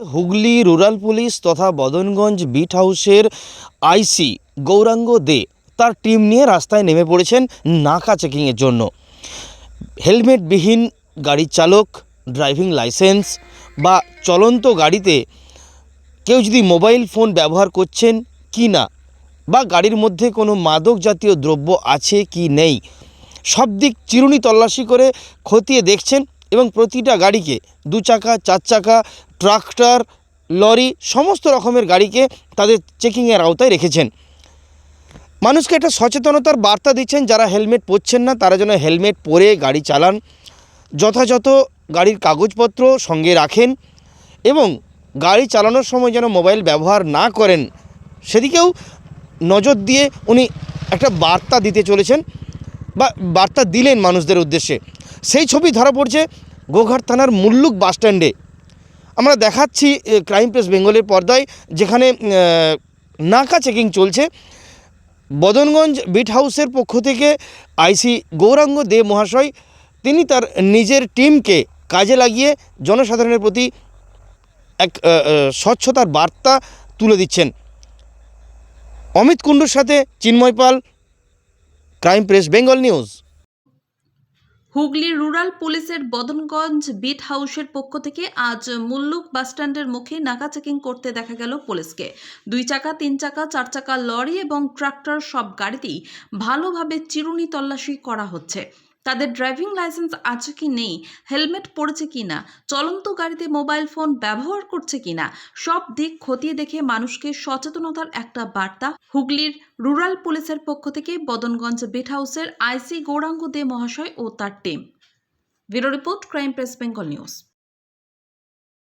Hooghly rural police তথা Badanganj bit হাউসের আইসি গৌরাঙ্গ দে তার টিম নিয়ে রাস্তায় নেমে পড়েছেন নাকা চেকিংয়ের জন্য। হেলমেটবিহীন গাড়ির চালক, ড্রাইভিং লাইসেন্স বা চলন্ত গাড়িতে কেউ যদি মোবাইল ফোন ব্যবহার করছেন কি না, বা গাড়ির মধ্যে কোনো মাদক জাতীয় দ্রব্য আছে কি নেই, সব দিক চিরুনি তল্লাশি করে খতিয়ে দেখছেন এবং প্রতিটা গাড়িকে, 2 চাকা, 4 চাকা, ট্রাক্টর, লরি, সমস্ত রকমের গাড়িকে তাদের চেকিংয়ের আওতায় রেখেছেন। মানুষকে একটা সচেতনতার বার্তা দিচ্ছেন, যারা হেলমেট পরছেন না তারা যেন হেলমেট পরে গাড়ি চালান, যথাযথ গাড়ির কাগজপত্র সঙ্গে রাখেন এবং গাড়ি চালানোর সময় যেন মোবাইল ব্যবহার না করেন, সেদিকেও নজর দিয়ে উনি একটা বার্তা দিতে চলেছেন বা বার্তা দিলেন মানুষদের উদ্দেশ্যে। সেই ছবি ধরা পড়ছে গোঘাট থানার মুল্লুক বাসস্ট্যান্ডে। আমরা দেখাচ্ছি ক্রাইম প্রেস বেঙ্গলের পর্দায়, যেখানে নাকা চেকিং চলছে। বদনগঞ্জ বিট হাউসের পক্ষ থেকে আইসি গৌরাঙ্গ দে মহাশয় তিনি তার নিজের টিমকে কাজে লাগিয়ে জনসাধারণের প্রতি এক স্বচ্ছতার বার্তা তুলে দিচ্ছেন। অমিত কুণ্ডুর সাথে Chinmoy Pal, crime press Bengal news. Hooghly rural পুলিশের বদনগঞ্জ বিট হাউসের পক্ষ থেকে আজ মুল্লুক বাসস্ট্যান্ডের মুখে নাকা চেকিং করতে দেখা গেল পুলিশকে। 2 চাকা, 3 চাকা, 4 চাকা লরি এবং ট্রাক্টর সব গাড়িতেই ভালোভাবে চিরুনি তল্লাশি করা হচ্ছে। তাদের ড্রাইভিং লাইসেন্স আছে কি নেই, হেলমেট পরেছে কিনা, চলন্ত গাড়িতে মোবাইল ফোন ব্যবহার করছে কিনা, সব দিক খতিয়ে দেখে মানুষকে সচেতনতার একটা বার্তা হুগলির রুরাল পুলিশের পক্ষ থেকে বদনগঞ্জ বিট হাউসের আইসি গৌরাঙ্গ দে মহাশয় ও তার team. Bureau report, crime press Bengal news.